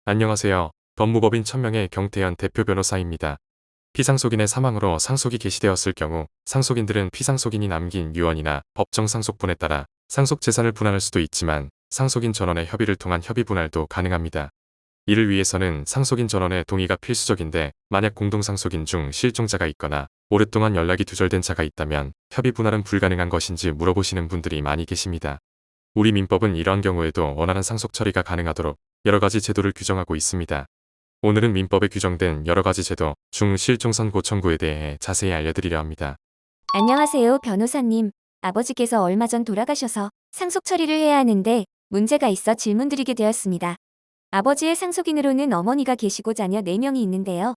안녕하세요. 법무법인 천명의 경태현 대표 변호사입니다. 피상속인의 사망으로 상속이 개시되었을 경우 상속인들은 피상속인이 남긴 유언이나 법정 상속분에 따라 상속 재산을 분할할 수도 있지만 상속인 전원의 협의를 통한 협의 분할도 가능합니다. 이를 위해서는 상속인 전원의 동의가 필수적인데 만약 공동상속인 중 실종자가 있거나 오랫동안 연락이 두절된 자가 있다면 협의 분할은 불가능한 것인지 물어보시는 분들이 많이 계십니다. 우리 민법은 이러한 경우에도 원활한 상속 처리가 가능하도록 여러 가지 제도를 규정하고 있습니다. 오늘은 민법에 규정된 여러 가지 제도 중 실종선고 청구에 대해 자세히 알려드리려 합니다. 안녕하세요, 변호사님. 아버지께서 얼마 전 돌아가셔서 상속 처리를 해야 하는데 문제가 있어 질문드리게 되었습니다. 아버지의 상속인으로는 어머니가 계시고 자녀 4명이 있는데요.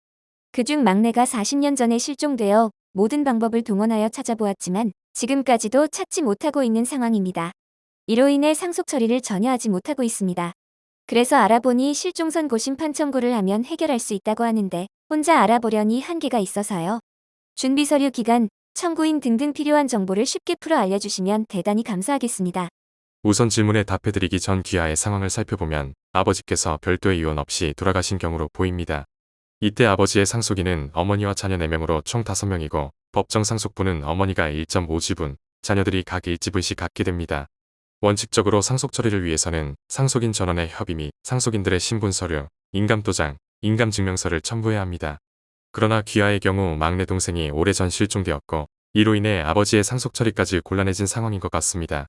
그중 막내가 40년 전에 실종되어 모든 방법을 동원하여 찾아보았지만 지금까지도 찾지 못하고 있는 상황입니다. 이로 인해 상속 처리를 전혀 하지 못하고 있습니다. 그래서 알아보니 실종 선고 심판 청구를 하면 해결할 수 있다고 하는데 혼자 알아보려니 한계가 있어서요. 준비 서류 기간, 청구인 등등 필요한 정보를 쉽게 풀어 알려주시면 대단히 감사하겠습니다. 우선 질문에 답해드리기 전 귀하의 상황을 살펴보면 아버지께서 별도의 유언 없이 돌아가신 경우로 보입니다. 이때 아버지의 상속인은 어머니와 자녀 4명으로 총 5명이고 법정 상속분은 어머니가 1.5지분, 자녀들이 각 1지분씩 갖게 됩니다. 원칙적으로 상속 처리를 위해서는 상속인 전원의 협의 및 상속인들의 신분 서류, 인감도장, 인감증명서를 첨부해야 합니다. 그러나 귀하의 경우 막내 동생이 오래전 실종되었고 이로 인해 아버지의 상속 처리까지 곤란해진 상황인 것 같습니다.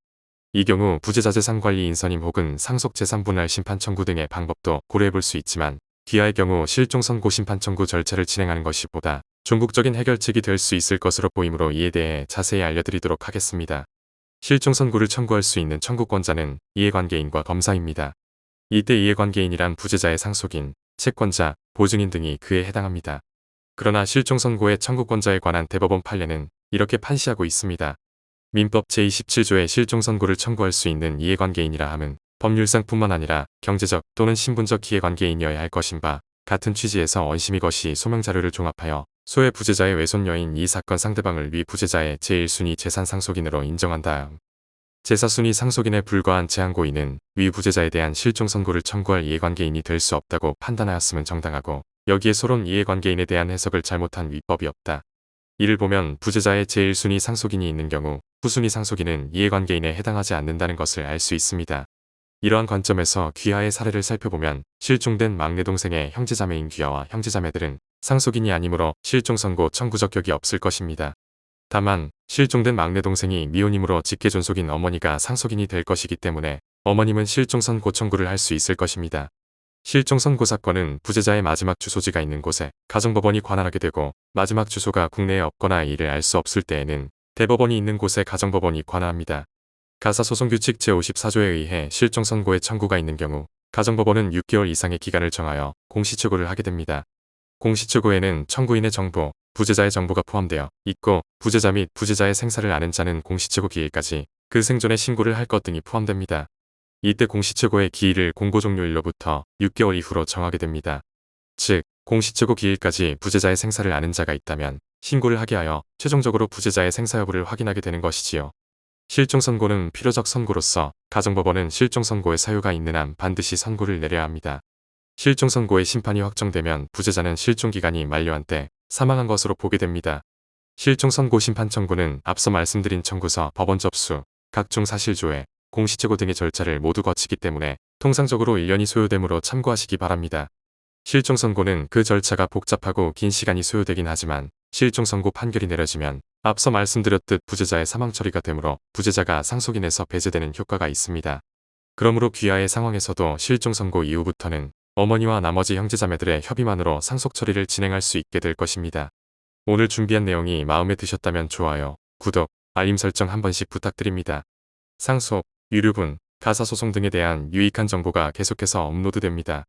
이 경우 부재자재산관리 인선임 혹은 상속재산분할 심판 청구 등의 방법도 고려해볼 수 있지만 귀하의 경우 실종선고 심판 청구 절차를 진행하는 것이 보다 종국적인 해결책이 될 수 있을 것으로 보이므로 이에 대해 자세히 알려드리도록 하겠습니다. 실종 선고를 청구할 수 있는 청구권자는 이해관계인과 검사입니다. 이때 이해관계인이란 부재자의 상속인, 채권자, 보증인 등이 그에 해당합니다. 그러나 실종 선고의 청구권자에 관한 대법원 판례는 이렇게 판시하고 있습니다. 민법 제27조의 실종 선고를 청구할 수 있는 이해관계인이라 함은 법률상뿐만 아니라 경제적 또는 신분적 이해관계인이어야 할 것인 바 같은 취지에서 원심이 것이 소명자료를 종합하여 소의 부재자의 외손녀인 이 사건 상대방을 위 부재자의 제1순위 재산상속인으로 인정한 다음 제4순위 상속인에 불과한 재항고인은 위 부재자에 대한 실종 선고를 청구할 이해관계인이 될 수 없다고 판단하였음은 정당하고 여기에 소론 이해관계인에 대한 해석을 잘못한 위법이 없다. 이를 보면 부재자의 제1순위 상속인이 있는 경우 후순위 상속인은 이해관계인에 해당하지 않는다는 것을 알 수 있습니다. 이러한 관점에서 귀하의 사례를 살펴보면 실종된 막내 동생의 형제자매인 귀하와 형제자매들은 상속인이 아니므로 실종 선고 청구 적격이 없을 것입니다. 다만 실종된 막내 동생이 미혼이므로 직계존속인 어머니가 상속인이 될 것이기 때문에 어머님은 실종 선고 청구를 할 수 있을 것입니다. 실종 선고 사건은 부재자의 마지막 주소지가 있는 곳에 가정법원이 관할하게 되고 마지막 주소가 국내에 없거나 이를 알 수 없을 때에는 대법원이 있는 곳에 가정법원이 관할합니다. 가사소송규칙 제54조에 의해 실종 선고의 청구가 있는 경우 가정법원은 6개월 이상의 기간을 정하여 공시처고를 하게 됩니다. 공시처고에는 청구인의 정보, 부재자의 정보가 포함되어 있고 부재자 및 부재자의 생사를 아는 자는 공시처고 기일까지 그 생전에 신고를 할 것 등이 포함됩니다. 이때 공시처고의 기일을 공고 종료일로부터 6개월 이후로 정하게 됩니다. 즉, 공시처고 기일까지 부재자의 생사를 아는 자가 있다면 신고를 하게 하여 최종적으로 부재자의 생사 여부를 확인하게 되는 것이지요. 실종 선고는 필요적 선고로서 가정법원은 실종 선고의 사유가 있는 한 반드시 선고를 내려야 합니다. 실종 선고의 심판이 확정되면 부재자는 실종 기간이 만료한 때 사망한 것으로 보게 됩니다. 실종 선고 심판 청구는 앞서 말씀드린 청구서, 법원 접수, 각종 사실조회, 공시처고 등의 절차를 모두 거치기 때문에 통상적으로 1년이 소요되므로 참고하시기 바랍니다. 실종 선고는 그 절차가 복잡하고 긴 시간이 소요되긴 하지만 실종 선고 판결이 내려지면 앞서 말씀드렸듯 부재자의 사망 처리가 되므로 부재자가 상속인에서 배제되는 효과가 있습니다. 그러므로 귀하의 상황에서도 실종 선고 이후부터는 어머니와 나머지 형제자매들의 협의만으로 상속 처리를 진행할 수 있게 될 것입니다. 오늘 준비한 내용이 마음에 드셨다면 좋아요, 구독, 알림 설정 한 번씩 부탁드립니다. 상속, 유류분, 가사소송 등에 대한 유익한 정보가 계속해서 업로드됩니다.